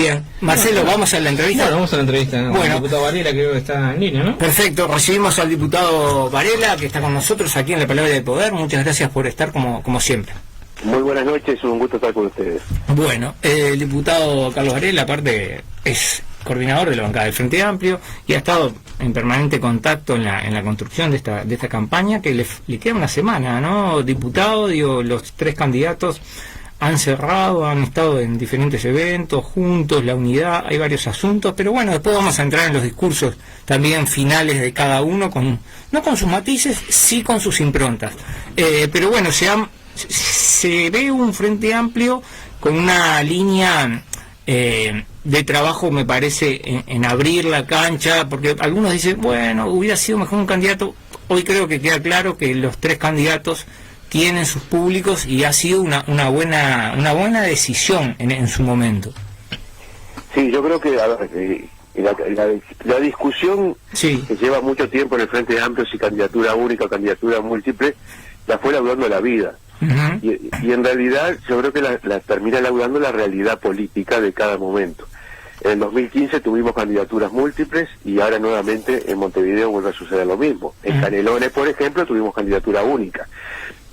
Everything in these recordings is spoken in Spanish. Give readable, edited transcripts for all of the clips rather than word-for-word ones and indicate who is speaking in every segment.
Speaker 1: Bien, Marcelo, vamos a la entrevista.
Speaker 2: Bueno, vamos a la entrevista, ¿no?
Speaker 1: Bueno,
Speaker 2: El diputado Varela creo que está en línea, ¿no?
Speaker 1: Perfecto, recibimos al diputado Varela, que está con nosotros aquí en La Palabra de Poder. Muchas gracias por estar como siempre.
Speaker 3: Muy buenas noches, un gusto estar con ustedes.
Speaker 1: Bueno, el diputado Carlos Varela, aparte, es coordinador de la bancada del Frente Amplio y ha estado en permanente contacto en la construcción de esta campaña, que le queda una semana, ¿no? Diputado, digo, los tres candidatos han cerrado, han estado en diferentes eventos, juntos, la unidad, hay varios asuntos, pero bueno, después vamos a entrar en los discursos también finales de cada uno, no con sus matices, sí con sus improntas. Pero bueno, se ve un Frente Amplio con una línea de trabajo, me parece, en abrir la cancha, porque algunos dicen, bueno, hubiera sido mejor un candidato. Hoy creo que queda claro que los tres candidatos tienen sus públicos y ha sido una buena decisión en su momento.
Speaker 3: Sí, yo creo que la discusión
Speaker 1: sí,
Speaker 3: que lleva mucho tiempo en el Frente Amplio, si candidatura única o candidatura múltiple, la fue laudando la vida. Y en realidad yo creo que la termina laudando la realidad política de cada momento. En el 2015 tuvimos candidaturas múltiples y ahora nuevamente en Montevideo vuelve a suceder lo mismo. En Canelones, por ejemplo, tuvimos candidatura única.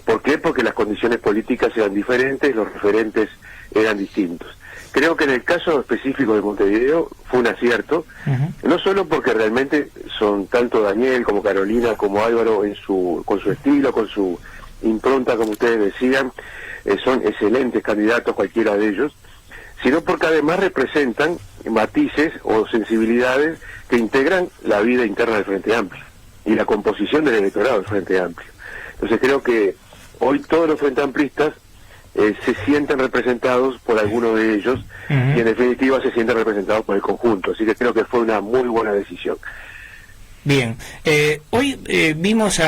Speaker 3: ¿Por qué? Porque las condiciones políticas eran diferentes, los referentes eran distintos. Creo que en el caso específico de Montevideo fue un acierto, no solo porque realmente son tanto Daniel como Carolina como Álvaro con su estilo, con su impronta, como ustedes decían, son excelentes candidatos cualquiera de ellos, sino porque además representan matices o sensibilidades que integran la vida interna del Frente Amplio y la composición del electorado del Frente Amplio. Entonces creo que hoy todos los frente amplistas se sienten representados por alguno de ellos y en definitiva se sienten representados por el conjunto, así que creo que fue una muy buena decisión.
Speaker 1: Bien, hoy vimos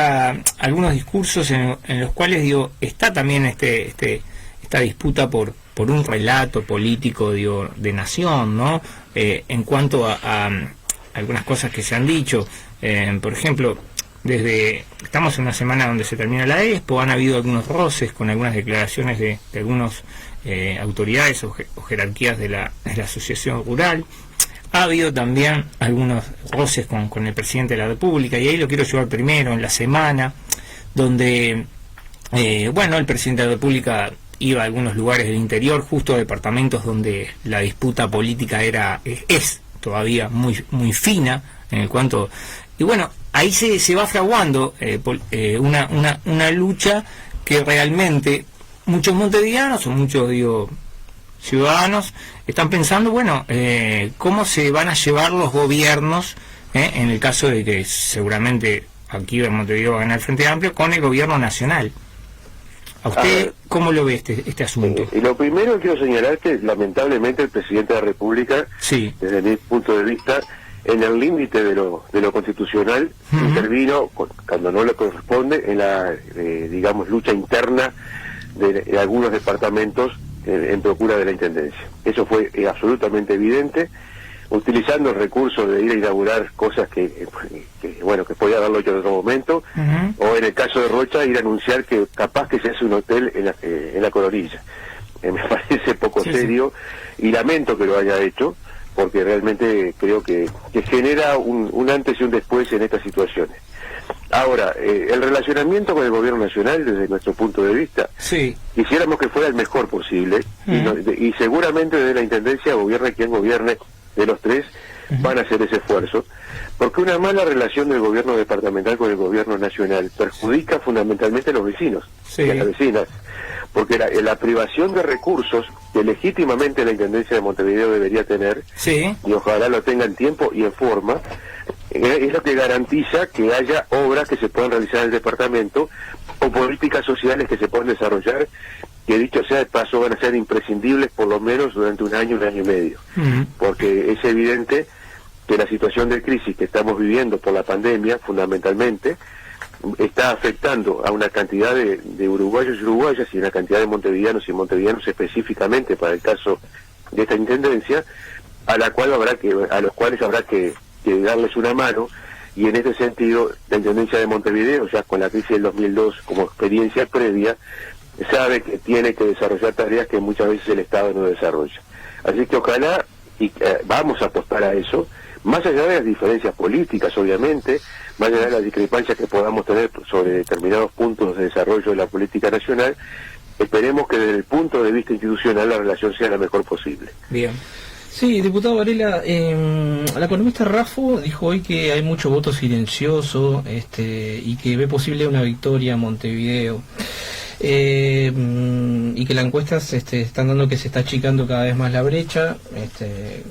Speaker 1: algunos discursos en los cuales está también esta disputa por un relato político de nación, ¿no? En cuanto a algunas cosas que se han dicho, por ejemplo, estamos en una semana donde se termina la Expo, han habido algunos roces con algunas declaraciones de algunas autoridades o jerarquías de la Asociación Rural. Ha habido también algunos roces con el presidente de la República, y ahí lo quiero llevar primero, en la semana, donde, el presidente de la República iba a algunos lugares del interior, justo a departamentos donde la disputa política es todavía muy fina, en el cuanto... Y bueno, ahí se va fraguando una lucha que realmente muchos montevideanos o muchos, ciudadanos están pensando, cómo se van a llevar los gobiernos, en el caso de que seguramente aquí en Montevideo va a ganar el Frente Amplio, con el gobierno nacional. ¿A usted cómo lo ve este asunto?
Speaker 3: Y lo primero que quiero señalar que lamentablemente el presidente de la República, desde mi punto de vista, en el límite de lo constitucional, intervino cuando no le corresponde en la, lucha interna de algunos departamentos en procura de la Intendencia. Eso fue absolutamente evidente, utilizando el recurso de ir a inaugurar cosas que podía haberlo hecho en otro momento, o en el caso de Rocha, ir a anunciar que capaz que se hace un hotel en la Coronilla. Me parece poco serio y lamento que lo haya hecho, porque realmente creo que genera un antes y un después en estas situaciones. Ahora, el relacionamiento con el gobierno nacional, desde nuestro punto de vista, quisiéramos que fuera el mejor posible, y seguramente desde la Intendencia, gobierne quien gobierne de los tres, van a hacer ese esfuerzo, porque una mala relación del gobierno departamental con el gobierno nacional perjudica fundamentalmente a los vecinos y a las vecinas, porque la privación de recursos que legítimamente la Intendencia de Montevideo debería tener, y ojalá lo tenga en tiempo y en forma, es lo que garantiza que haya obras que se puedan realizar en el departamento o políticas sociales que se puedan desarrollar, que dicho sea de paso van a ser imprescindibles por lo menos durante un año y medio, porque es evidente que la situación de crisis que estamos viviendo por la pandemia fundamentalmente está afectando a una cantidad de uruguayos y uruguayas y una cantidad de montevideanos y montevideanos específicamente para el caso de esta intendencia, a los cuales habrá que darles una mano, y en este sentido la Intendencia de Montevideo, ya con la crisis del 2002 como experiencia previa, sabe que tiene que desarrollar tareas que muchas veces el Estado no desarrolla. Así que ojalá y vamos a apostar a eso, más allá de las diferencias políticas, obviamente, más allá de las discrepancias que podamos tener sobre determinados puntos de desarrollo de la política nacional. Esperemos que desde el punto de vista institucional la relación sea la mejor posible.
Speaker 2: Bien. Sí, diputado Varela, la economista Raffo dijo hoy que hay mucho voto silencioso y que ve posible una victoria en Montevideo. Y que las encuestas están dando que se está achicando cada vez más la brecha,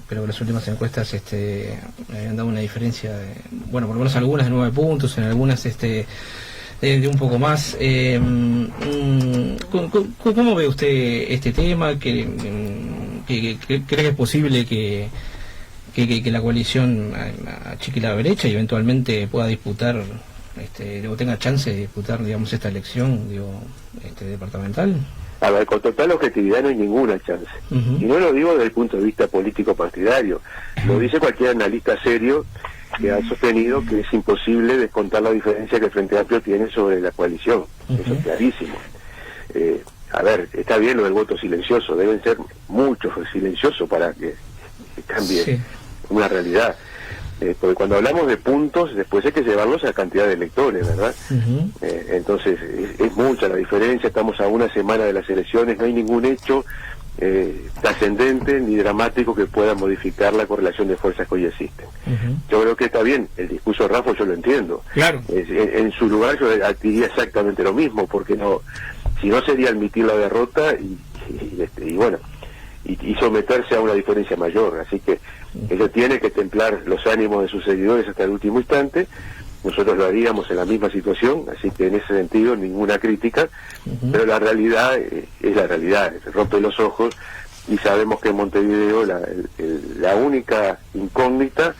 Speaker 2: pero las últimas encuestas han dado una diferencia de, bueno, por lo menos algunas de 9 puntos, en algunas de un poco más. ¿Cómo ve usted este tema? ¿Cree que es posible que la coalición achique la brecha y eventualmente pueda disputar o tenga chance de disputar, digamos, esta elección departamental?
Speaker 3: A ver, con total objetividad no hay ninguna chance. Y no lo digo desde el punto de vista político partidario, lo dice cualquier analista serio que ha sostenido que es imposible descontar la diferencia que el Frente Amplio tiene sobre la coalición. Eso es clarísimo. A ver, está bien lo del voto silencioso, deben ser muchos silenciosos para que cambie una realidad. Porque cuando hablamos de puntos, después hay que llevarlos a cantidad de electores, ¿verdad? Entonces, es mucha la diferencia, estamos a una semana de las elecciones, no hay ningún hecho trascendente ni dramático que pueda modificar la correlación de fuerzas que hoy existen. Yo creo que está bien, el discurso de Rafa yo lo entiendo.
Speaker 1: Claro.
Speaker 3: En su lugar yo diría exactamente lo mismo, porque si no sería admitir la derrota y bueno, y someterse a una diferencia mayor. Así que ella tiene que templar los ánimos de sus seguidores hasta el último instante. Nosotros lo haríamos en la misma situación, así que en ese sentido ninguna crítica, pero la realidad es la realidad, rompe los ojos, y sabemos que en Montevideo la única incógnita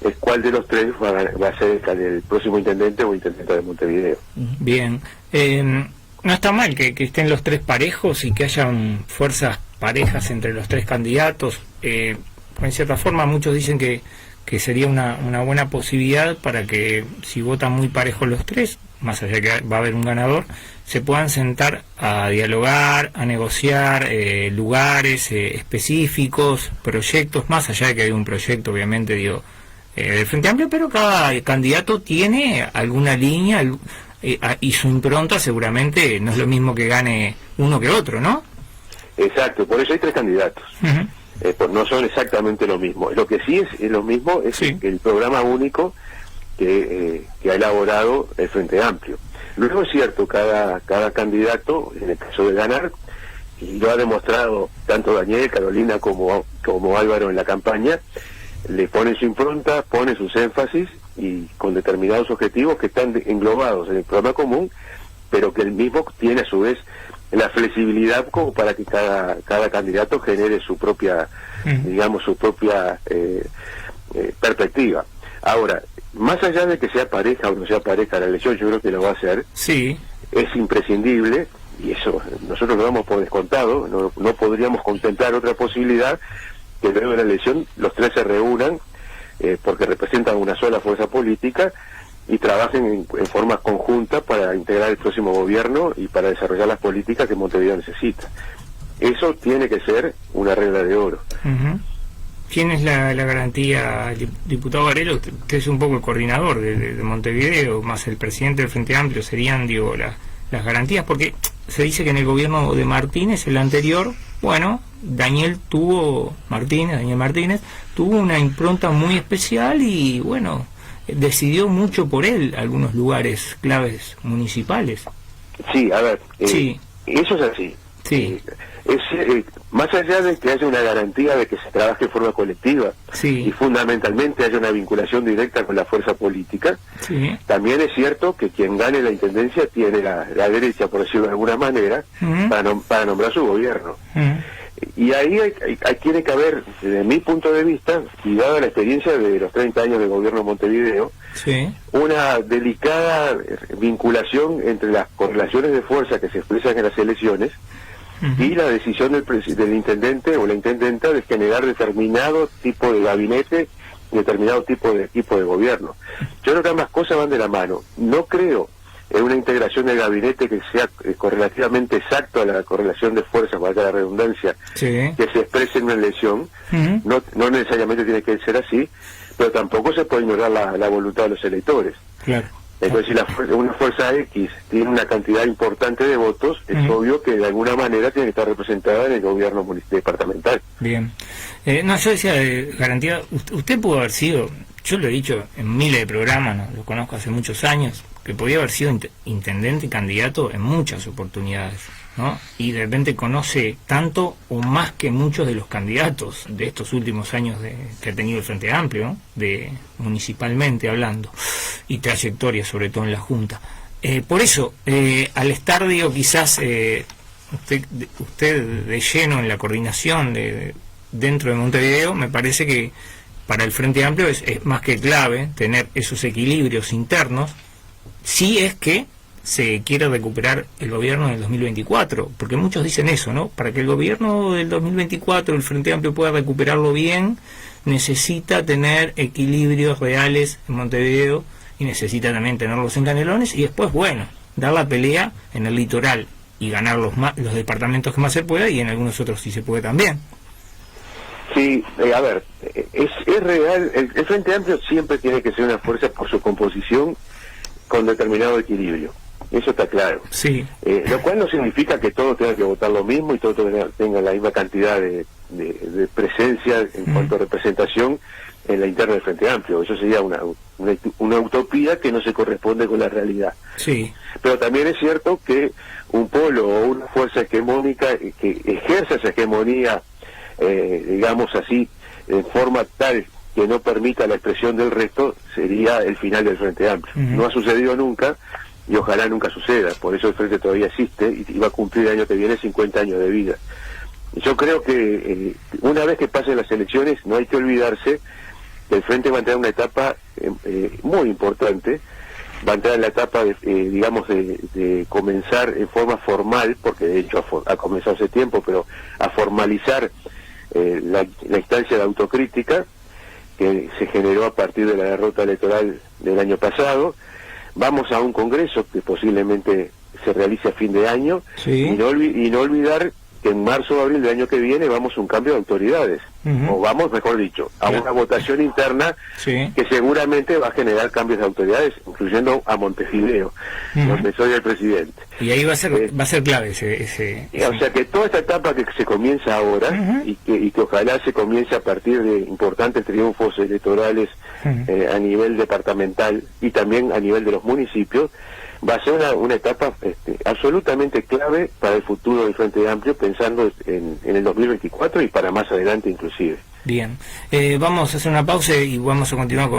Speaker 3: es cuál de los tres va a ser el próximo intendente o intendenta de Montevideo.
Speaker 1: Bien, no está mal que estén los tres parejos y que hayan fuerzas parejas entre los tres candidatos. En cierta forma muchos dicen que sería una buena posibilidad para que, si votan muy parejos los tres, más allá de que va a haber un ganador, se puedan sentar a dialogar, a negociar lugares específicos, proyectos, más allá de que hay un proyecto, obviamente, del Frente Amplio, pero cada candidato tiene alguna línea y su impronta seguramente no es lo mismo que gane uno que otro, ¿no?
Speaker 3: Exacto, por eso hay tres candidatos. Pues no son exactamente lo mismo. Lo que sí es lo mismo es el programa único que ha elaborado el Frente Amplio. Luego es cierto, cada candidato, en el caso de ganar, y lo ha demostrado tanto Daniel, Carolina como Álvaro en la campaña, le pone su impronta, pone sus énfasis y con determinados objetivos que están englobados en el programa común, pero que él mismo tiene a su vez la flexibilidad como para que cada candidato genere su propia, digamos, su propia perspectiva. Ahora, más allá de que sea pareja o no sea pareja la elección, yo creo que lo va a hacer.
Speaker 1: Sí.
Speaker 3: Es imprescindible, y eso nosotros lo damos por descontado, no podríamos contemplar otra posibilidad que luego de la elección los tres se reúnan, porque representan una sola fuerza política, y trabajen en forma conjunta para integrar el próximo gobierno y para desarrollar las políticas que Montevideo necesita. Eso tiene que ser una regla de oro.
Speaker 1: ¿Quién es la garantía, diputado Varela? Usted es un poco el coordinador de Montevideo, más el presidente del Frente Amplio, serían, las garantías, porque se dice que en el gobierno de Martínez, el anterior, bueno, Daniel Martínez tuvo una impronta muy especial y, bueno, decidió mucho por él algunos lugares claves municipales.
Speaker 3: Sí, a ver, eso es así.
Speaker 1: Sí.
Speaker 3: Más allá de que haya una garantía de que se trabaje de forma colectiva y fundamentalmente haya una vinculación directa con la fuerza política, también es cierto que quien gane la intendencia tiene la derecha, por decirlo de alguna manera, para nombrar su gobierno. Y ahí tiene que haber, desde mi punto de vista, y dada la experiencia de los 30 años de gobierno de Montevideo, una delicada vinculación entre las correlaciones de fuerza que se expresan en las elecciones y la decisión del intendente o la intendenta de generar determinado tipo de gabinete, determinado tipo de equipo de gobierno. Yo creo que ambas cosas van de la mano. No creo una integración del gabinete que sea correlativamente exacto a la correlación de fuerzas, valga la redundancia, que se exprese en una elección. No necesariamente tiene que ser así, pero tampoco se puede ignorar la voluntad de los electores.
Speaker 1: Claro.
Speaker 3: Entonces, si una fuerza X tiene una cantidad importante de votos, es obvio que de alguna manera tiene que estar representada en el gobierno departamental.
Speaker 1: Bien. No, yo decía, garantía, usted pudo haber sido, yo lo he dicho en miles de programas, ¿no? Lo conozco hace muchos años, que podía haber sido intendente y candidato en muchas oportunidades, ¿no? Y de repente conoce tanto o más que muchos de los candidatos de estos últimos años que ha tenido el Frente Amplio, ¿no? Municipalmente hablando, y trayectoria sobre todo en la Junta. Por eso, al estar, digo, quizás usted de lleno en la coordinación dentro de Montevideo, me parece que para el Frente Amplio es más que clave tener esos equilibrios internos, si es que se quiere recuperar el gobierno del 2024, porque muchos dicen eso, ¿no? Para que el gobierno del 2024, el Frente Amplio, pueda recuperarlo bien, necesita tener equilibrios reales en Montevideo y necesita también tenerlos en Canelones y después, bueno, dar la pelea en el litoral y ganar los departamentos que más se pueda y en algunos otros sí se puede también.
Speaker 3: Sí, a ver, es real, el Frente Amplio siempre tiene que ser una fuerza por su composición con determinado equilibrio. Eso está claro.
Speaker 1: Sí.
Speaker 3: Lo cual no significa que todos tengan que votar lo mismo y todos tengan la misma cantidad de presencia en cuanto a representación en la interna del Frente Amplio. Eso sería una utopía que no se corresponde con la realidad.
Speaker 1: Sí.
Speaker 3: Pero también es cierto que un polo o una fuerza hegemónica que ejerza esa hegemonía, digamos así, en forma tal que no permita la expresión del resto, sería el final del Frente Amplio. No ha sucedido nunca y ojalá nunca suceda. Por eso el Frente todavía existe y va a cumplir el año que viene 50 años de vida. Yo creo que una vez que pasen las elecciones no hay que olvidarse que el Frente va a entrar en una etapa muy importante. Va a entrar en la etapa de comenzar en forma formal, porque de hecho ha comenzado hace tiempo, pero a formalizar la instancia de autocrítica que se generó a partir de la derrota electoral del año pasado. Vamos a un congreso que posiblemente se realice a fin de año, y no olvidar que en marzo o abril del año que viene vamos a un cambio de autoridades, o vamos, mejor dicho, a una votación interna que seguramente va a generar cambios de autoridades, incluyendo a Montevideo, donde soy el presidente.
Speaker 1: Y ahí va a ser clave ese.
Speaker 3: O sea que toda esta etapa que se comienza ahora, y que ojalá se comience a partir de importantes triunfos electorales a nivel departamental y también a nivel de los municipios, va a ser una etapa absolutamente clave para el futuro del Frente Amplio, pensando en el 2024 y para más adelante inclusive.
Speaker 1: Bien, vamos a hacer una pausa y vamos a continuar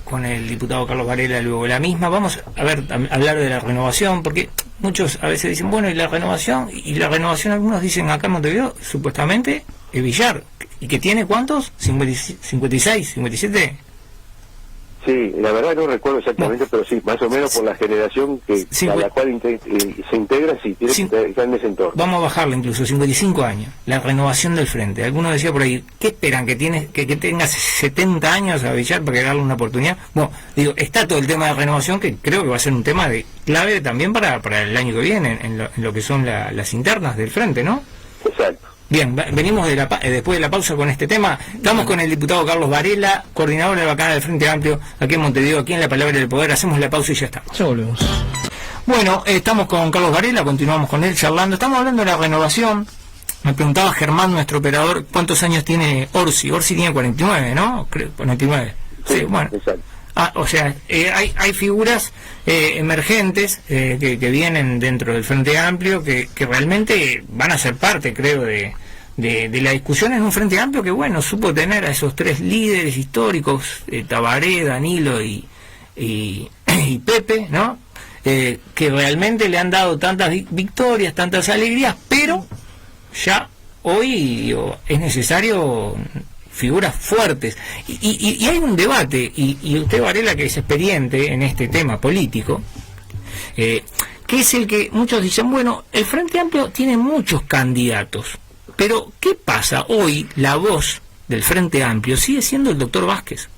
Speaker 1: con el diputado Carlos Varela luego de la misma. Vamos a hablar de la renovación, porque muchos a veces dicen, bueno, y la renovación, algunos dicen acá en Montevideo, supuestamente, es Villar, y que tiene ¿cuántos? 56, 57.
Speaker 3: Sí, la verdad no recuerdo exactamente, pero sí, más o menos por la generación a la cual se integra, sí, tiene que estar en ese entorno.
Speaker 1: Vamos a bajarle incluso, 55 años, la renovación del Frente. Algunos decían por ahí, ¿qué esperan? ¿Que tenga 70 años a Villar para que darle una oportunidad? Bueno, digo, está todo el tema de renovación, que creo que va a ser un tema clave también para el año que viene, en lo que son las internas del Frente, ¿no?
Speaker 3: Exacto.
Speaker 1: Bien, venimos después de la pausa con este tema. Estamos con el diputado Carlos Varela, coordinador de la bancada del Frente Amplio, aquí en Montevideo, aquí en La Palabra del Poder. Hacemos la pausa y ya estamos.
Speaker 2: Ya volvemos.
Speaker 1: Bueno, estamos con Carlos Varela, continuamos con él charlando. Estamos hablando de la renovación. Me preguntaba Germán, nuestro operador, ¿cuántos años tiene Orsi? Orsi tiene 49, ¿no? 49. Sí, bueno.
Speaker 3: Exacto.
Speaker 1: O sea, hay figuras emergentes que vienen dentro del Frente Amplio que realmente van a ser parte, creo, de la discusión en un Frente Amplio que, bueno, supo tener a esos tres líderes históricos, Tabaré, Danilo y Pepe, ¿no? Que realmente le han dado tantas victorias, tantas alegrías, pero ya hoy es necesario figuras fuertes, y hay un debate, y usted, Varela, que es experiente en este tema político, que es el que muchos dicen, bueno, el Frente Amplio tiene muchos candidatos, pero ¿qué pasa? Hoy la voz del Frente Amplio sigue siendo el doctor Vázquez,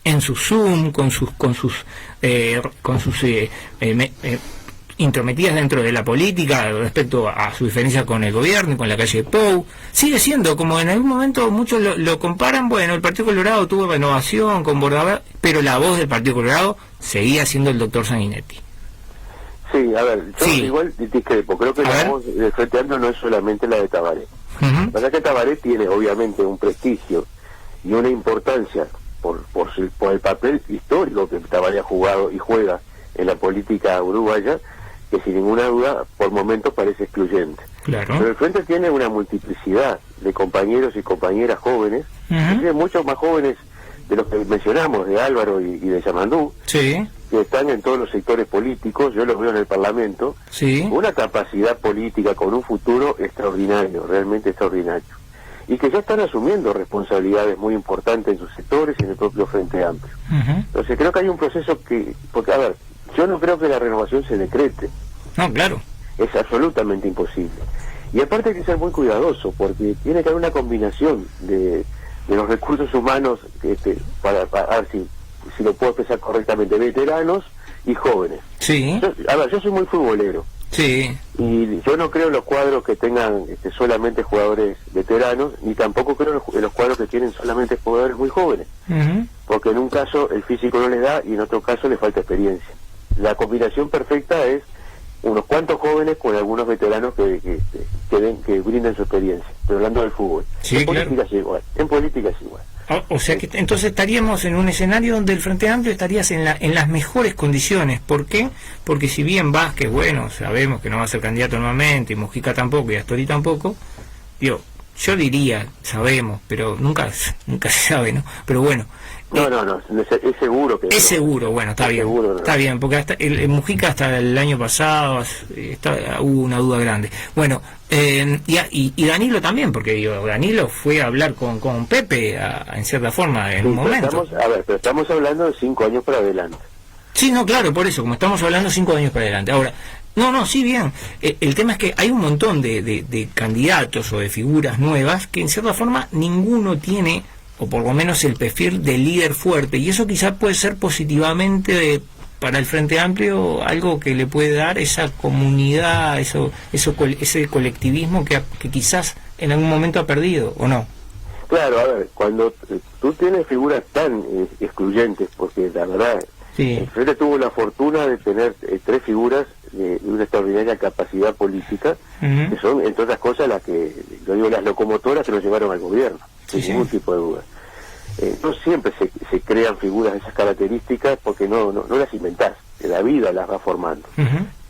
Speaker 1: en su Zoom, con sus intrometidas dentro de la política respecto a su diferencia con el gobierno y con la calle Pou. Sigue siendo, como en algún momento muchos lo comparan, bueno, el Partido Colorado tuvo renovación con Bordaberry, pero la voz del Partido Colorado seguía siendo el doctor Sanguinetti.
Speaker 3: Sí, a ver, yo igual discrepo, creo que la voz del Frente Amplio no es solamente la de Tabaré. La verdad que Tabaré tiene obviamente un prestigio y una importancia por el papel histórico que Tabaré ha jugado y juega en la política uruguaya, que sin ninguna duda por momentos parece excluyente.
Speaker 1: Claro.
Speaker 3: Pero el Frente tiene una multiplicidad de compañeros y compañeras jóvenes, tiene muchos más jóvenes de los que mencionamos, de Álvaro y de Yamandú, que están en todos los sectores políticos, yo los veo en el Parlamento, una capacidad política con un futuro extraordinario, realmente extraordinario, y que ya están asumiendo responsabilidades muy importantes en sus sectores y en el propio Frente Amplio. Entonces creo que hay un proceso porque a ver, yo no creo que la renovación se decrete.
Speaker 1: No, claro.
Speaker 3: Es absolutamente imposible. Y aparte hay que ser muy cuidadoso, porque tiene que haber una combinación de los recursos humanos, para ver si lo puedo expresar correctamente, veteranos y jóvenes. Yo soy muy futbolero. Y yo no creo en los cuadros que tengan solamente jugadores veteranos, ni tampoco creo en los cuadros que tienen solamente jugadores muy jóvenes. Porque en un caso el físico no les da y en otro caso les falta experiencia. La combinación perfecta es unos cuantos jóvenes con algunos veteranos que brinden su experiencia, pero hablando del fútbol. En política es igual.
Speaker 1: O sea que entonces estaríamos en un escenario donde el Frente Amplio estarías en las mejores condiciones. ¿Por qué? Porque si bien Vázquez, bueno, sabemos que no va a ser candidato nuevamente, y Mujica tampoco, y Astori tampoco, yo diría, sabemos, pero nunca se sabe, ¿no? Pero bueno.
Speaker 3: No, es seguro que...
Speaker 1: Es seguro, bueno, está bien, está bien, porque hasta el Mujica hasta el año pasado hubo una duda grande. Bueno, y Danilo también, porque Danilo fue a hablar con Pepe, en cierta forma, en un momento.
Speaker 3: Pero estamos hablando de 5 años para adelante.
Speaker 1: Sí, no, claro, por eso, como estamos hablando 5 años para adelante. Ahora, sí, bien. El tema es que hay un montón de candidatos o de figuras nuevas que en cierta forma ninguno tiene, o por lo menos el perfil de líder fuerte, y eso quizás puede ser positivamente para el Frente Amplio algo que le puede dar esa comunidad, ese colectivismo que quizás en algún momento ha perdido, ¿o no?
Speaker 3: Claro, a ver, cuando tú tienes figuras tan excluyentes, porque la verdad, el Frente tuvo la fortuna de tener 3 figuras de una extraordinaria capacidad política, que son, entre otras cosas, las locomotoras que nos llevaron al gobierno, sin ningún tipo de duda. No siempre se crean figuras de esas características porque no las inventás, la vida las va formando.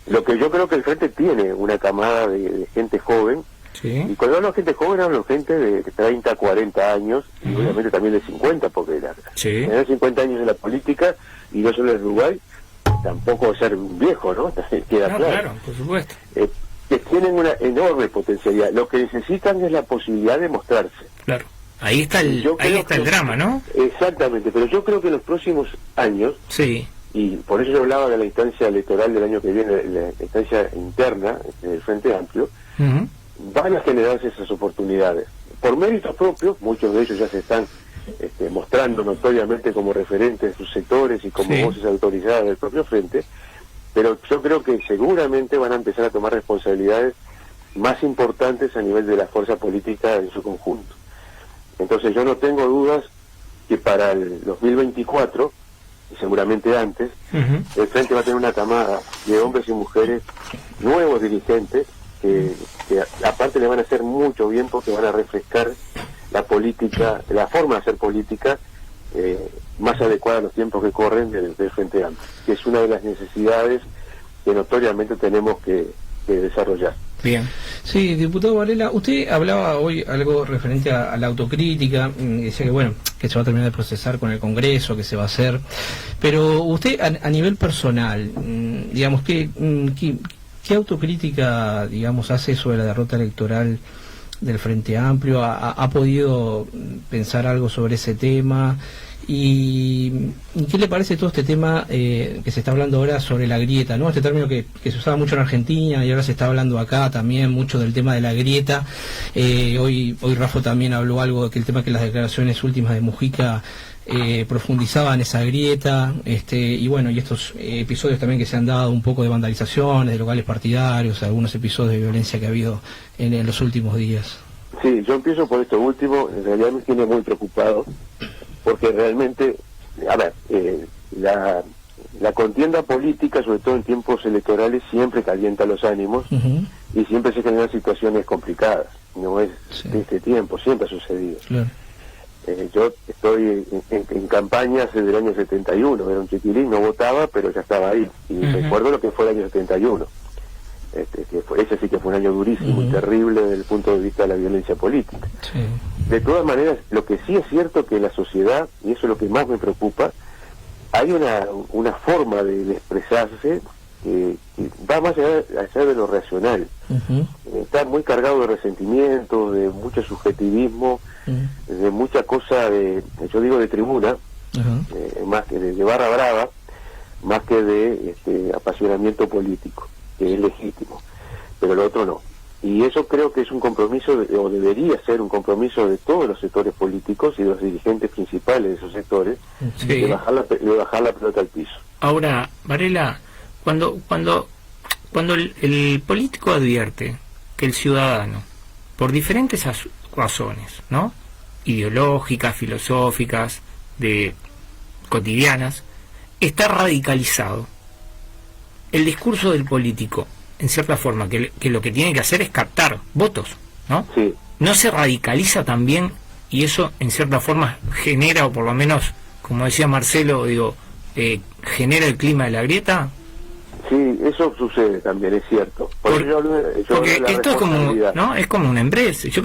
Speaker 3: Lo que yo creo que el Frente tiene una camada de gente joven, y cuando hablo de gente joven hablo de gente de 30, 40 años, y obviamente también de 50, porque tener 50 años en la política, y no solo en Uruguay, tampoco ser un viejo, ¿no? Queda claro.
Speaker 1: Claro, por supuesto.
Speaker 3: Que tienen una enorme potencialidad. Lo que necesitan es la posibilidad de mostrarse. Claro.
Speaker 1: Ahí está el drama, ¿no?
Speaker 3: Exactamente, pero yo creo que en los próximos años, y por eso yo hablaba de la instancia electoral del año que viene, la instancia interna del Frente Amplio, van a generarse esas oportunidades. Por méritos propios, muchos de ellos ya se están mostrando notoriamente como referentes de sus sectores y como voces autorizadas del propio Frente, pero yo creo que seguramente van a empezar a tomar responsabilidades más importantes a nivel de la fuerza política en su conjunto. Entonces yo no tengo dudas que para el 2024, y seguramente antes, el Frente va a tener una camada de hombres y mujeres nuevos dirigentes que aparte le van a hacer mucho bien porque van a refrescar la política, la forma de hacer política más adecuada a los tiempos que corren del Frente Amplio, que es una de las necesidades que notoriamente tenemos que desarrollar.
Speaker 2: Bien. Sí, diputado Varela, usted hablaba hoy algo referente a la autocrítica, decía que bueno, que se va a terminar de procesar con el Congreso, que se va a hacer, pero usted a nivel personal, digamos, ¿qué autocrítica, digamos, hace sobre la derrota electoral del Frente Amplio? ¿Ha podido pensar algo sobre ese tema? ¿Y qué le parece todo este tema que se está hablando ahora sobre la grieta, ¿no? Este término que se usaba mucho en Argentina y ahora se está hablando acá también mucho del tema de la grieta. Hoy Rafa también habló algo de que el tema que las declaraciones últimas de Mujica profundizaban esa grieta, y bueno, y estos episodios también que se han dado, un poco de vandalizaciones de locales partidarios, algunos episodios de violencia que ha habido en los últimos días.
Speaker 3: Sí, yo empiezo por esto último. En realidad me tiene muy preocupado, porque realmente, a ver, la contienda política, sobre todo en tiempos electorales, siempre calienta los ánimos y siempre se generan situaciones complicadas. No es de este tiempo, siempre ha sucedido.
Speaker 2: Claro.
Speaker 3: Yo estoy en campaña desde el año 71, era un chiquilín, no votaba, pero ya estaba ahí. Y recuerdo lo que fue el año 71. Ese sí que fue un año durísimo y terrible desde el punto de vista de la violencia política.
Speaker 2: Sí.
Speaker 3: De todas maneras, lo que sí es cierto que en la sociedad, y eso es lo que más me preocupa, hay una forma de expresarse que va más allá de lo racional. Está muy cargado de resentimiento, de mucho subjetivismo, de mucha cosa yo digo de tribuna, más que de barra brava, más que de apasionamiento político, que es legítimo, pero lo otro no. Y eso creo que es un compromiso, o debería ser un compromiso de todos los sectores políticos y de los dirigentes principales de esos sectores, de bajar la pelota al piso.
Speaker 1: Ahora, Varela, cuando el político advierte que el ciudadano, por diferentes razones, ¿no?, ideológicas, filosóficas, cotidianas, está radicalizado, el discurso del político, en cierta forma, que lo que tiene que hacer es captar votos, ¿no?
Speaker 3: Sí.
Speaker 1: ¿No se radicaliza también y eso en cierta forma genera, o por lo menos, como decía Marcelo, genera el clima de la grieta?
Speaker 3: Sí, eso sucede también, es cierto. Porque
Speaker 1: esto es como, ¿no?, es como una empresa. Yo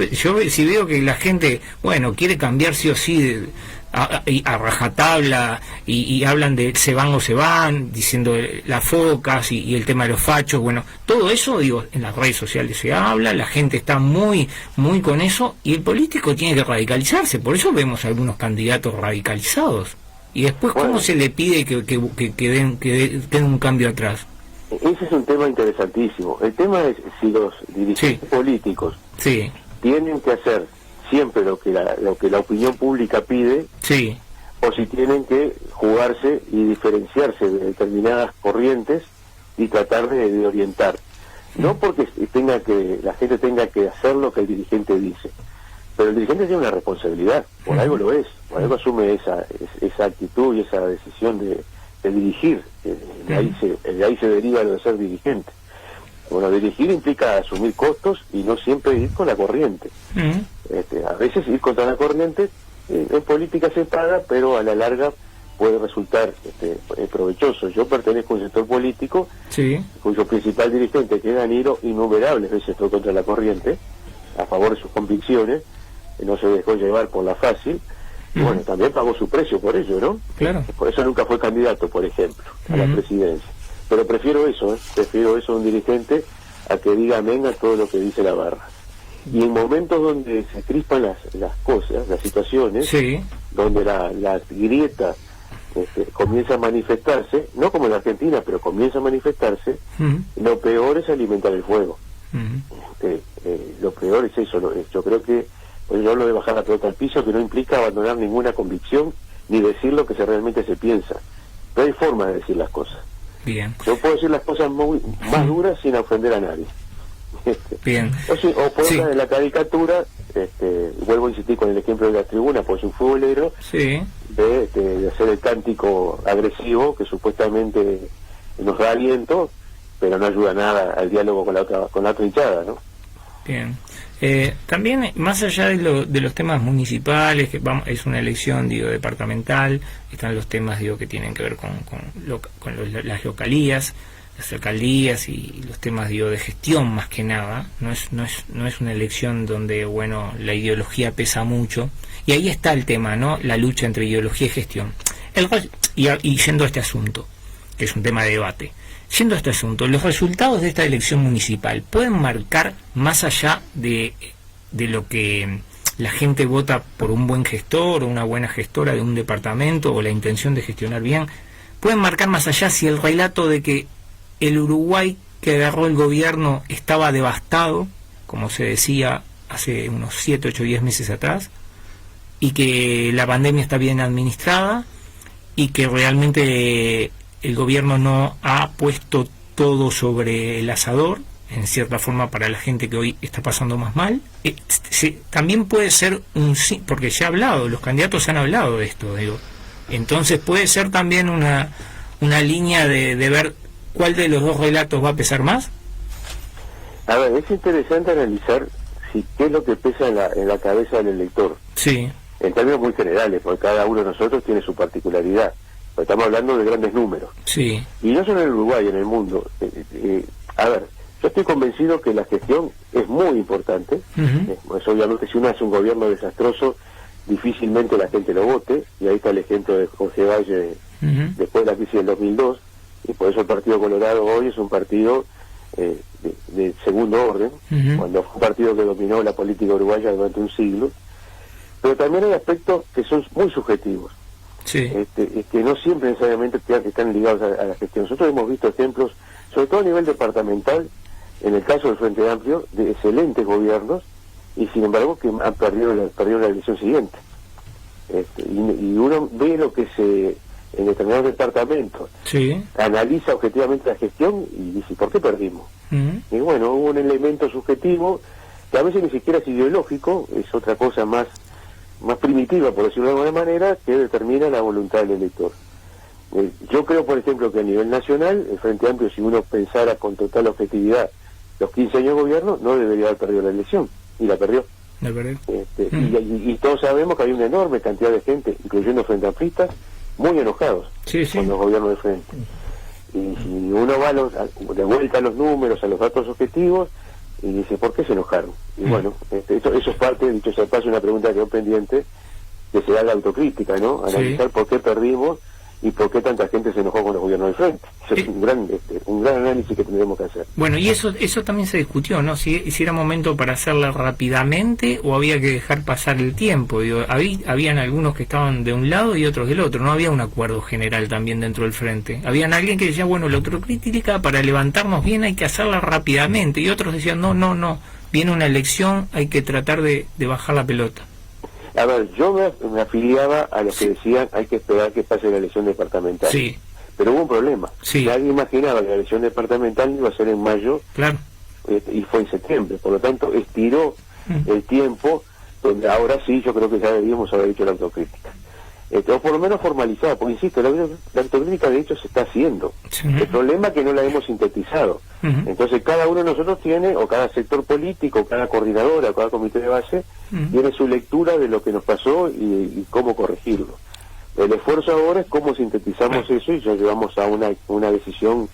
Speaker 1: si veo que la gente, bueno, quiere cambiar sí o sí a rajatabla y hablan de se van o se van, diciendo las focas y el tema de los fachos, bueno, todo eso, digo, en las redes sociales se habla, la gente está muy con eso, y el político tiene que radicalizarse. Por eso vemos algunos candidatos radicalizados. Y después, ¿cómo se le pide que den un cambio atrás?
Speaker 3: Ese es un tema interesantísimo. El tema es si los dirigentes políticos tienen que hacer siempre lo que la opinión pública pide, o si tienen que jugarse y diferenciarse de determinadas corrientes y tratar de orientar. No porque la gente tenga que hacer lo que el dirigente dice, pero el dirigente tiene una responsabilidad, por algo lo es, por algo asume esa actitud y esa decisión de dirigir. De ahí se deriva lo de ser dirigente. Bueno, dirigir implica asumir costos y no siempre ir con la corriente. A veces ir contra la corriente en política se paga, pero a la larga puede resultar provechoso. Yo pertenezco a un sector político cuyo principal dirigente, que es Danilo, innumerables veces fue contra la corriente, a favor de sus convicciones, no se dejó llevar por la fácil, y bueno, también pagó su precio por ello, ¿no?
Speaker 1: Claro.
Speaker 3: Por eso nunca fue candidato, por ejemplo, a la presidencia. Pero prefiero eso a un dirigente a que diga amén a todo lo que dice la barra. Y en momentos donde se crispan las cosas, las situaciones, donde la grieta comienza a manifestarse, no como en la Argentina, pero comienza a manifestarse, lo peor es alimentar el fuego. Lo peor es eso. Yo creo que, pues yo hablo de bajar la pelota al piso, que no implica abandonar ninguna convicción ni decir lo que realmente se piensa. No hay forma de decir las cosas.
Speaker 1: Bien.
Speaker 3: Yo puedo decir las cosas más duras sin ofender a nadie.
Speaker 1: Bien.
Speaker 3: O por de la caricatura, vuelvo a insistir con el ejemplo de la tribuna, pues un futbolero, de hacer el cántico agresivo que supuestamente nos da aliento, pero no ayuda nada al diálogo con la otra hinchada, ¿no?
Speaker 1: Bien. También, más allá de los temas municipales, que es una elección, departamental, están los temas, que tienen que ver con las localías, las alcaldías y los temas, de gestión más que nada. No es una elección donde, la ideología pesa mucho. Y ahí está el tema, ¿no? La lucha entre ideología y gestión. Y yendo a este asunto, que es un tema de debate. Yendo a este asunto, los resultados de esta elección municipal pueden marcar, más allá de lo que la gente vota por un buen gestor o una buena gestora de un departamento o la intención de gestionar bien, pueden marcar más allá si el relato de que el Uruguay que agarró el gobierno estaba devastado, como se decía hace unos 7, 8, 10 meses atrás, y que la pandemia está bien administrada y que realmente el gobierno no ha puesto todo sobre el asador, en cierta forma, para la gente que hoy está pasando más mal. También puede ser un sí, porque ya ha hablado, los candidatos han hablado de esto, digo. Entonces puede ser también una línea de ver cuál de los dos relatos va a pesar más.
Speaker 3: A ver, es interesante analizar qué es lo que pesa en la cabeza del elector.
Speaker 1: Sí.
Speaker 3: En términos muy generales, porque cada uno de nosotros tiene su particularidad. Pero estamos hablando de grandes números.
Speaker 1: Sí.
Speaker 3: Y no solo en Uruguay, en el mundo. A ver, yo estoy convencido que la gestión es muy importante. Pues obviamente si uno hace un gobierno desastroso, difícilmente la gente lo vote. Y ahí está el ejemplo de Jorge Valle después de la crisis del 2002. Y por eso el Partido Colorado hoy es un partido de segundo orden, cuando fue un partido que dominó la política uruguaya durante un siglo. Pero también hay aspectos que son muy subjetivos, que no siempre necesariamente están ligados a la gestión. Nosotros hemos visto ejemplos, sobre todo a nivel departamental, en el caso del Frente Amplio, de excelentes gobiernos, y sin embargo que han perdido la elección siguiente. Y uno ve lo que en determinados departamentos analiza objetivamente la gestión y dice, ¿por qué perdimos? Y bueno, hubo un elemento subjetivo que a veces ni siquiera es ideológico, es otra cosa más primitiva, por decirlo de alguna manera, que determina la voluntad del elector. Yo creo, por ejemplo, que a nivel nacional, el Frente Amplio, si uno pensara con total objetividad los 15 años de gobierno, no debería haber perdido la elección, y la perdió. Y todos sabemos que hay una enorme cantidad de gente, incluyendo frente amplistas, muy enojados con los gobiernos de frente. Y si uno va de vuelta a los números, a los datos objetivos, y dice, ¿por qué se enojaron? Y bueno, eso es parte, dicho sea de paso, una pregunta que quedó pendiente, que será la autocrítica, ¿no? Analizar por qué perdimos y por qué tanta gente se enojó con los gobiernos de frente. Eso es un gran análisis que tendremos que hacer.
Speaker 1: Bueno, y eso también se discutió, ¿no? Si era momento para hacerla rápidamente o había que dejar pasar el tiempo. Digo, habían algunos que estaban de un lado y otros del otro. No había un acuerdo general también dentro del frente. Habían alguien que decía, bueno, la autocrítica para levantarnos bien hay que hacerla rápidamente. Y otros decían, no. Viene una elección, hay que tratar de bajar la pelota.
Speaker 3: A ver, yo me afiliaba a los que decían hay que esperar que pase la elección departamental.
Speaker 1: Sí.
Speaker 3: Pero hubo un problema. Nadie imaginaba que la elección departamental iba a ser en mayo.
Speaker 1: Claro.
Speaker 3: Y fue en septiembre. Por lo tanto, estiró el tiempo, donde ahora sí yo creo que ya deberíamos haber hecho la autocrítica. O por lo menos formalizada, porque insisto, la autocrítica de hecho se está haciendo. El problema es que no la hemos sintetizado. Entonces cada uno de nosotros tiene, o cada sector político, cada coordinadora, cada comité de base, tiene su lectura de lo que nos pasó y cómo corregirlo. El esfuerzo ahora es cómo sintetizamos eso y ya llevamos a una decisión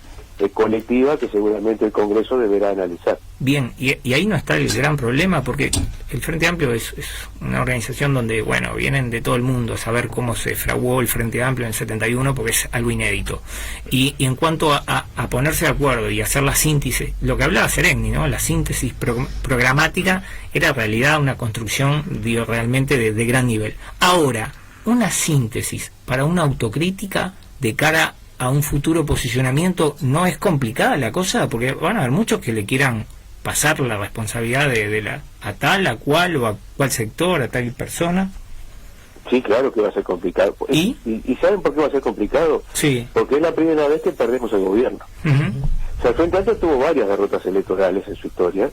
Speaker 3: colectiva que seguramente el Congreso deberá analizar.
Speaker 1: Bien, y ahí no está el gran problema, porque el Frente Amplio es una organización donde, bueno, vienen de todo el mundo a saber cómo se fraguó el Frente Amplio en el 71, porque es algo inédito. Y en cuanto a ponerse de acuerdo y hacer la síntesis, lo que hablaba Sereni, ¿no? La síntesis programática era en realidad una construcción, digo, realmente de gran nivel. Ahora, una síntesis para una autocrítica de cara a un futuro posicionamiento, ¿no es complicada la cosa? Porque van a haber muchos que le quieran pasar la responsabilidad a tal, a cual o a cual sector, a tal persona.
Speaker 3: Sí, claro que va a ser complicado. ¿Y saben por qué va a ser complicado?
Speaker 1: Sí.
Speaker 3: Porque es la primera vez que perdemos el gobierno. O sea, el Frente Amplio tuvo varias derrotas electorales en su historia,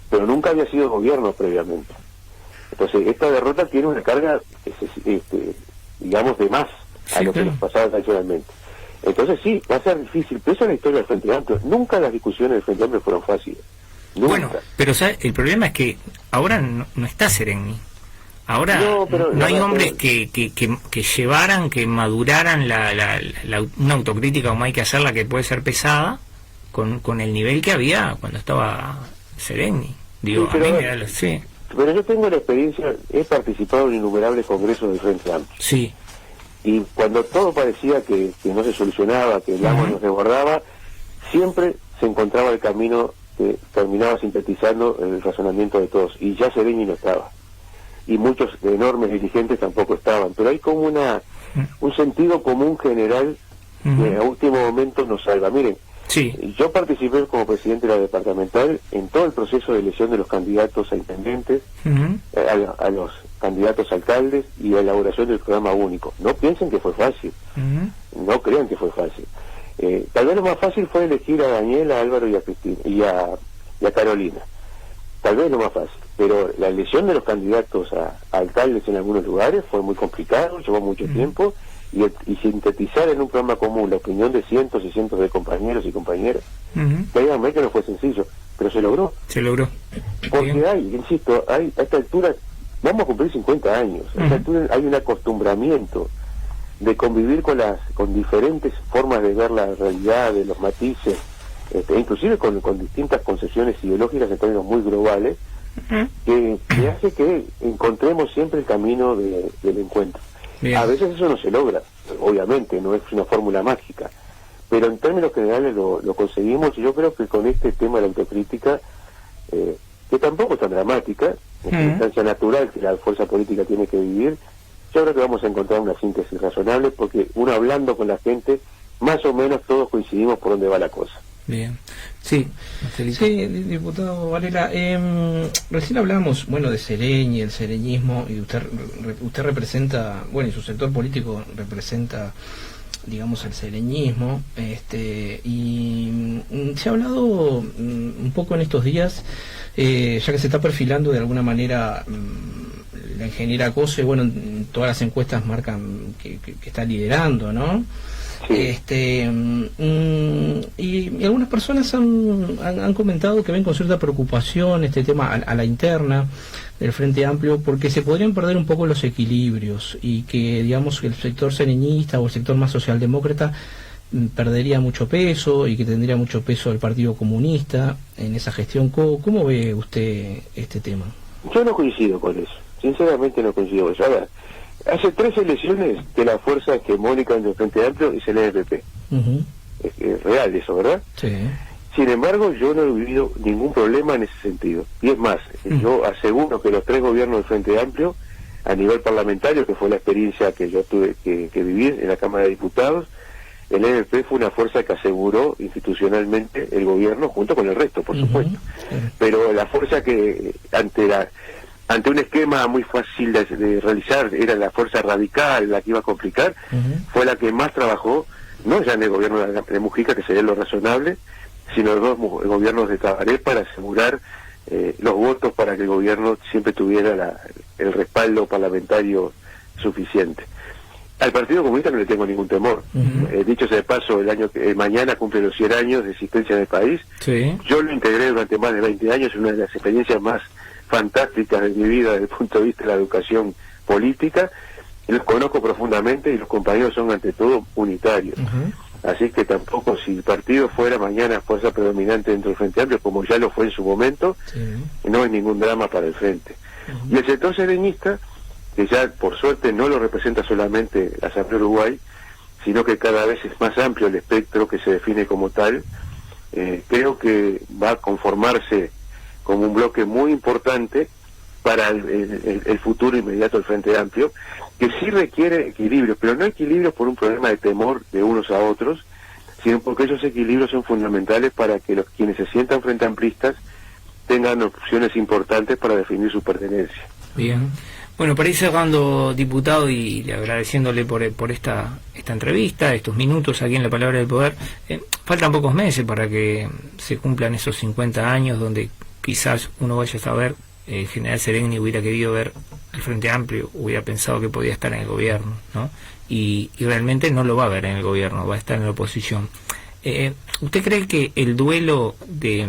Speaker 3: pero nunca había sido gobierno previamente. Entonces, esta derrota tiene una carga, digamos, de más a lo que nos pasaba tradicionalmente. Entonces sí, va a ser difícil, pero eso es la historia del Frente Amplio. Nunca las discusiones del Frente Amplio fueron fáciles. Nunca.
Speaker 1: Bueno, pero ¿sabes? El problema es que ahora no está Sereni. Ahora no hay hombres que llevaran, que maduraran una autocrítica como hay que hacerla, que puede ser pesada, con el nivel que había cuando estaba Sereni. Digo,
Speaker 3: sí, pero yo tengo la experiencia, he participado en innumerables congresos del Frente Amplio.
Speaker 1: Sí.
Speaker 3: Y cuando todo parecía que no se solucionaba, que el agua no se desbordaba, siempre se encontraba el camino que terminaba sintetizando el razonamiento de todos. Y ya Sereni no estaba. Y muchos enormes dirigentes tampoco estaban. Pero hay como un sentido común general que a último momento nos salva. Miren, yo participé como presidente de la departamental en todo el proceso de elección de los candidatos a intendentes, candidatos a alcaldes y la elaboración del programa único. No piensen que fue fácil, no crean que fue fácil. Tal vez lo más fácil fue elegir a Daniela, a Álvaro y a Cristina y a Carolina. Tal vez lo más fácil, pero la elección de los candidatos a alcaldes en algunos lugares fue muy complicado, llevó mucho tiempo, y sintetizar en un programa común la opinión de cientos y cientos de compañeros y compañeras, créanme que no fue sencillo, pero se logró.
Speaker 1: Se logró.
Speaker 3: Porque insisto, a esta altura, vamos a cumplir 50 años, a esta altura hay un acostumbramiento de convivir con diferentes formas de ver la realidad, de los matices, inclusive con distintas concepciones ideológicas en términos muy globales, que hace que encontremos siempre el camino del encuentro. Bien. A veces eso no se logra, obviamente, no es una fórmula mágica, pero en términos generales lo conseguimos, y yo creo que con este tema de la autocrítica, que tampoco es tan dramática, es una instancia natural que la fuerza política tiene que vivir, yo creo que vamos a encontrar una síntesis razonable, porque uno hablando con la gente, más o menos todos coincidimos por dónde va la cosa.
Speaker 1: Bien, sí,
Speaker 2: sí, diputado Varela, recién hablamos, bueno, de Sereñi, el sereñismo, y usted representa, bueno, y su sector político representa, digamos, el sereñismo, y se ha hablado un poco en estos días, ya que se está perfilando de alguna manera la ingeniera Cose, bueno, todas las encuestas marcan que está liderando, ¿no? Sí. Y algunas personas han comentado que ven con cierta preocupación este tema a la interna del Frente Amplio, porque se podrían perder un poco los equilibrios y que, digamos, el sector sereñista o el sector más socialdemócrata perdería mucho peso y que tendría mucho peso el Partido Comunista en esa gestión. ¿Cómo ve usted este tema?
Speaker 3: Yo no coincido con eso, sinceramente no coincido con eso. A ver, hace 3 elecciones que la fuerza hegemónica en el Frente Amplio es el NPP. Es real eso, ¿verdad?
Speaker 2: Sí.
Speaker 3: Sin embargo, yo no he vivido ningún problema en ese sentido. Y es más, yo aseguro que los 3 gobiernos del Frente Amplio, a nivel parlamentario, que fue la experiencia que yo tuve que vivir en la Cámara de Diputados, el NPP fue una fuerza que aseguró institucionalmente el gobierno junto con el resto, por supuesto. Pero la fuerza que ante un esquema muy fácil de realizar, era la fuerza radical la que iba a complicar, fue la que más trabajó, no ya en el gobierno de Mujica, que sería lo razonable, sino los 2 gobiernos de Tabaré, para asegurar los votos para que el gobierno siempre tuviera el respaldo parlamentario suficiente. Al Partido Comunista no le tengo ningún temor. Dicho sea de paso, mañana cumple los 100 años de existencia en el país.
Speaker 1: Sí.
Speaker 3: Yo lo integré durante más de 20 años, una de las experiencias más fantásticas de mi vida desde el punto de vista de la educación política. Los conozco profundamente y los compañeros son ante todo unitarios. Así que tampoco, si el partido fuera mañana fuerza predominante dentro del Frente Amplio, como ya lo fue en su momento, no hay ningún drama para el Frente. Y el sector sereñista, que ya por suerte no lo representa solamente la Asamblea Uruguay, sino que cada vez es más amplio el espectro que se define como tal, creo que va a conformarse como un bloque muy importante para el futuro inmediato del Frente Amplio, que sí requiere equilibrio, pero no equilibrio por un problema de temor de unos a otros, sino porque esos equilibrios son fundamentales para que quienes se sientan frente amplistas tengan opciones importantes para definir su pertenencia.
Speaker 1: Bien. Bueno, para ir cerrando, diputado, y agradeciéndole por esta entrevista, estos minutos aquí en La Palabra del Poder, faltan pocos meses para que se cumplan esos 50 años donde quizás uno vaya a saber, el general Sereñi hubiera querido ver el Frente Amplio, hubiera pensado que podía estar en el gobierno, ¿no? Y realmente no lo va a ver en el gobierno, va a estar en la oposición. ¿Usted cree que el duelo de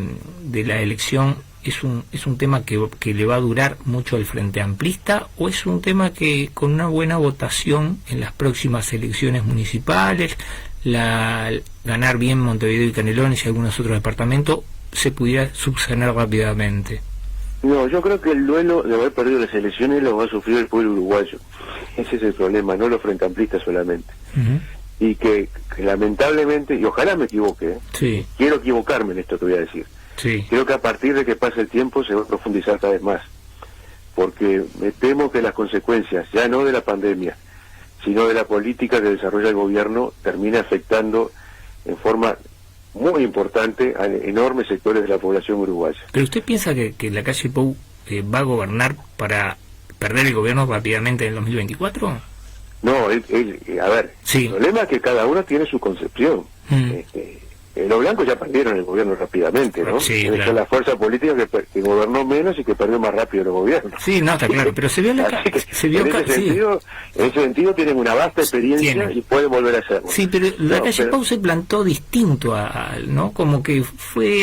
Speaker 1: la elección es un tema que le va a durar mucho al Frente Amplista, o es un tema que con una buena votación en las próximas elecciones municipales, ganar bien Montevideo y Canelones y algunos otros departamentos, se pudiera subsanar rápidamente?
Speaker 3: No, yo creo que el duelo de haber perdido las elecciones lo va a sufrir el pueblo uruguayo. Ese es el problema, no los Frente Amplistas solamente. Y que lamentablemente, y ojalá me equivoque,
Speaker 1: sí,
Speaker 3: quiero equivocarme en esto que voy a decir.
Speaker 1: Sí.
Speaker 3: Creo que a partir de que pase el tiempo se va a profundizar cada vez más, porque me temo que las consecuencias, ya no de la pandemia, sino de la política que desarrolla el gobierno, termina afectando en forma muy importante a enormes sectores de la población uruguaya.
Speaker 1: ¿Pero usted piensa que la calle Pou va a gobernar para perder el gobierno rápidamente en el 2024?
Speaker 3: No, a ver, el problema es que cada uno tiene su concepción. Los blancos ya perdieron el gobierno rápidamente, ¿no?
Speaker 1: Sí,
Speaker 3: claro. Son la fuerza política que gobernó menos y que perdió más rápido el gobierno.
Speaker 1: Sí, no, está claro, pero se vio
Speaker 3: en ese sentido tienen una vasta experiencia y pueden volver a hacerlo.
Speaker 1: Sí, pero la calle Pau se plantó distinto ¿no? Como que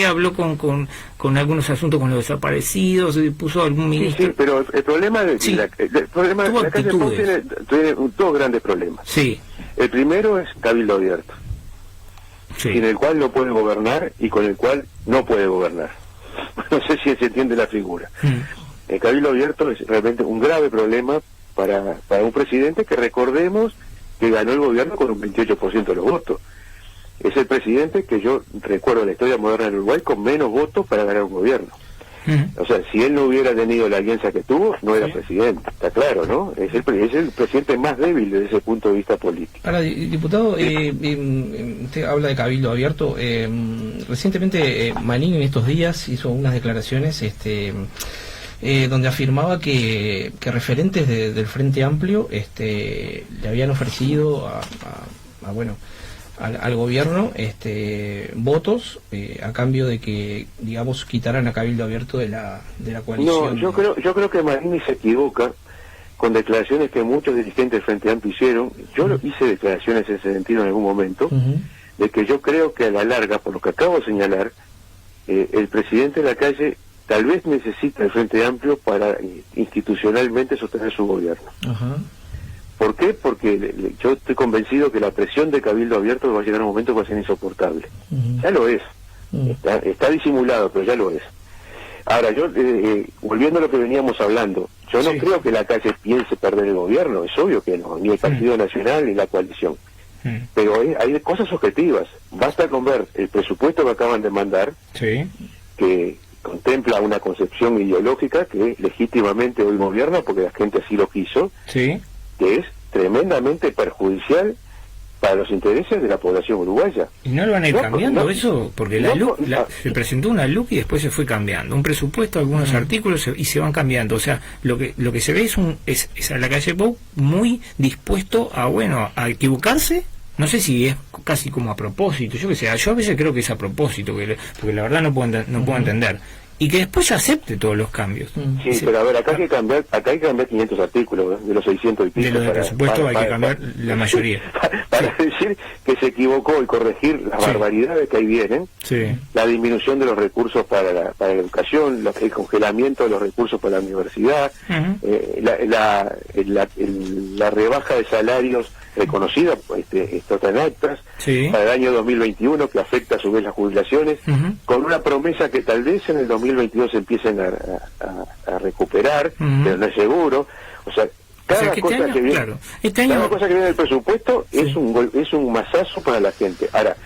Speaker 1: habló con algunos asuntos con los desaparecidos, puso algún ministro.
Speaker 3: Sí, pero el problema de la calle Pau tiene dos grandes problemas.
Speaker 1: Sí.
Speaker 3: El primero es Cabildo Abierto. Sí. En el cual no puede gobernar y con el cual no puede gobernar. No sé si se entiende la figura. El Cabildo Abierto es realmente un grave problema para un presidente que, recordemos, que ganó el gobierno con un 28% de los votos. Es el presidente que yo recuerdo en la historia moderna del Uruguay con menos votos para ganar un gobierno. O sea, si él no hubiera tenido la alianza que tuvo, no era presidente, está claro, ¿no? Es el presidente más débil desde ese punto de vista político.
Speaker 2: Ahora, diputado, usted habla de Cabildo Abierto. Recientemente Manín en estos días hizo unas declaraciones donde afirmaba que referentes del Frente Amplio le habían ofrecido al gobierno votos a cambio de que, digamos, quitaran a Cabildo Abierto de la coalición.
Speaker 3: No, yo creo que Marini se equivoca con declaraciones que muchos dirigentes del Frente Amplio hicieron. Yo hice declaraciones en ese sentido en algún momento, de que yo creo que a la larga, por lo que acabo de señalar, el presidente de la calle tal vez necesita el Frente Amplio para institucionalmente sostener su gobierno. ¿Por qué? Porque yo estoy convencido que la presión de Cabildo Abierto va a llegar a un momento que va a ser insoportable. Ya lo es. Está disimulado, pero ya lo es. Ahora, yo, volviendo a lo que veníamos hablando, yo no creo que la calle piense perder el gobierno, es obvio que no, ni el Partido Nacional ni la coalición. Pero hay cosas objetivas. Basta con ver el presupuesto que acaban de mandar, que contempla una concepción ideológica que legítimamente hoy gobierna porque la gente así lo quiso, que es tremendamente perjudicial para los intereses de la población uruguaya.
Speaker 1: ¿Y no lo van a ir cambiando eso? Porque se presentó una LUC y después se fue cambiando. Un presupuesto, algunos artículos y se van cambiando. O sea, lo que se ve es a la calle Pau muy dispuesto a equivocarse. No sé si es casi como a propósito, yo qué sé, yo a veces creo que es a propósito, porque la verdad no puedo entender. Y que después ya acepte todos los cambios.
Speaker 3: Sí, pero a ver, acá hay que cambiar 500 artículos, de los 600 y pico.
Speaker 1: De los del presupuesto hay que cambiar la mayoría.
Speaker 3: Para decir que se equivocó y corregir las barbaridades que ahí vienen, la disminución de los recursos para la educación, el congelamiento de los recursos para la universidad, la rebaja de salarios reconocida, está en actas, para el año 2021, que afecta a su vez las jubilaciones, con una promesa que tal vez en el 2022 empiecen a recuperar, pero no es seguro. O sea, cada cosa que viene del presupuesto es un masazo para la gente. Ahora,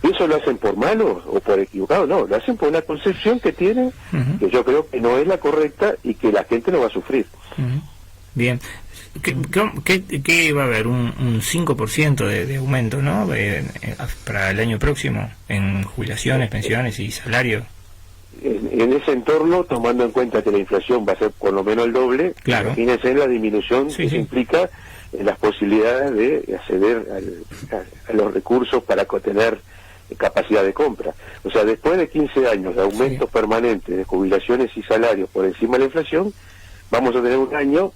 Speaker 3: ¿eso lo hacen por malos o por equivocados? No, lo hacen por una concepción que tienen, que yo creo que no es la correcta y que la gente no va a sufrir.
Speaker 1: Bien. ¿Qué va a haber? Un 5% de aumento, ¿no? Para el año próximo, en jubilaciones, pensiones y salarios.
Speaker 3: En ese entorno, tomando en cuenta que la inflación va a ser por lo menos el doble, imagínense la disminución que implica las posibilidades de acceder a los recursos para tener capacidad de compra. O sea, después de 15 años de aumentos permanentes de jubilaciones y salarios por encima de la inflación, vamos a tener un año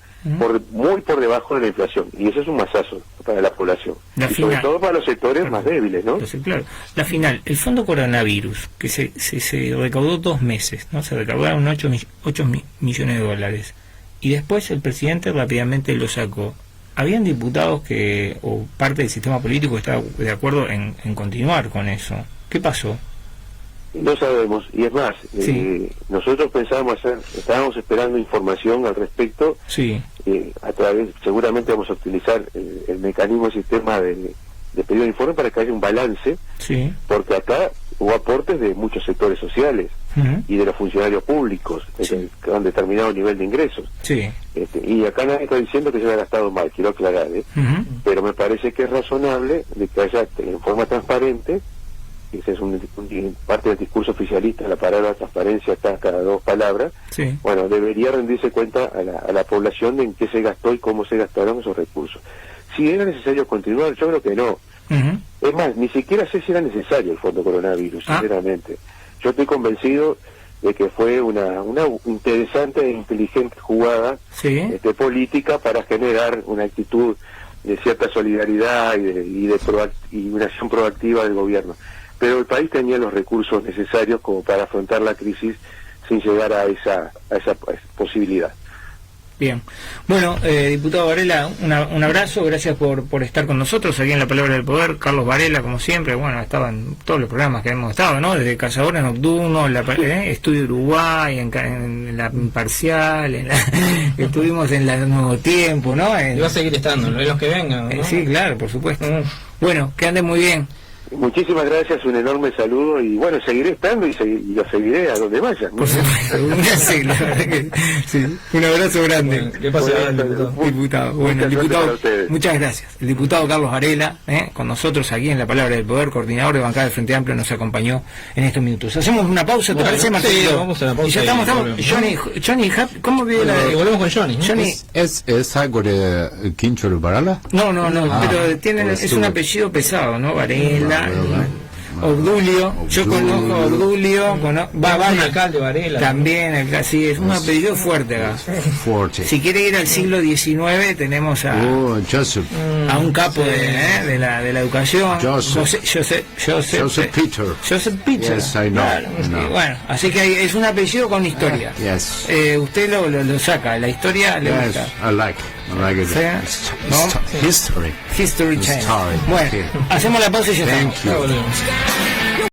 Speaker 3: muy por debajo de la inflación, y eso es un masazo para la población, sobre todo para los sectores más débiles, ¿no?
Speaker 1: Claro. La final, el fondo coronavirus, que se recaudó 2 meses, ¿no? Se recaudaron 8 millones de dólares, y después el presidente rápidamente lo sacó. ¿Habían diputados o parte del sistema político estaba de acuerdo en continuar con eso? ¿Qué pasó?
Speaker 3: No sabemos, y es más, nosotros estábamos esperando información al respecto, seguramente vamos a utilizar el mecanismo, el sistema de pedido de informe para que haya un balance, porque acá hubo aportes de muchos sectores sociales y de los funcionarios públicos que han determinado nivel de ingresos, y acá nadie está diciendo que se haya gastado mal, quiero aclarar, pero me parece que es razonable de que haya en forma transparente ese es parte del discurso oficialista, la palabra transparencia está cada 2 palabras,
Speaker 1: sí.
Speaker 3: Bueno, debería rendirse cuenta a la población de en qué se gastó y cómo se gastaron esos recursos. Si era necesario continuar, yo creo que no. Es más, ni siquiera sé si era necesario el fondo coronavirus, sinceramente. Yo estoy convencido de que fue una interesante e inteligente jugada política para generar una actitud de cierta solidaridad y una acción proactiva del gobierno. Pero el país tenía los recursos necesarios como para afrontar la crisis sin llegar a esa posibilidad.
Speaker 1: Bien. Bueno, diputado Varela, un abrazo, gracias por estar con nosotros aquí en La Palabra del Poder. Carlos Varela, como siempre, bueno, estaba en todos los programas que hemos estado, ¿no? Desde Cazadores Nocturnos, Estudio Uruguay, en la Imparcial, estuvimos en la Nuevo Tiempo, ¿no?
Speaker 2: Y va a seguir estando, en los que vengan, ¿no?
Speaker 1: Sí, claro, por supuesto. Bueno, que anden muy bien.
Speaker 3: Muchísimas gracias, un enorme saludo y bueno, seguiré estando y lo seguiré a donde vaya.
Speaker 1: Por supuesto, sí, la verdad que sí. Un abrazo grande.
Speaker 2: Bueno, ¿qué pasa,
Speaker 1: diputado? Bueno, el diputado, muchas gracias. El diputado Carlos Varela, con nosotros aquí en La Palabra del Poder, coordinador de bancada del Frente Amplio, nos acompañó en estos minutos. Hacemos una pausa, ¿te parece, Marcelo?
Speaker 2: Sí, vamos a la pausa.
Speaker 1: Y ya estamos. Johnny, ¿cómo vive la de...?
Speaker 2: Volvemos con Johnny.
Speaker 1: Johnny.
Speaker 4: ¿Es algo de Quincho Varela?
Speaker 1: No, pero es un apellido pesado, ¿no? Varela. Obdulio, yo conozco a Obdulio, va
Speaker 2: un alcalde Varela
Speaker 1: también, sí, es un apellido fuerte acá. Si quiere ir al siglo XIX tenemos a un capo de la educación, Joseph Peter.
Speaker 4: Yes, I know.
Speaker 1: Claro, bueno, así que es un apellido con historia. Usted lo saca, la historia le gusta.
Speaker 4: I like it.
Speaker 1: History Channel. Bueno, hacemos la pausa y ya estamos.
Speaker 4: Thank you.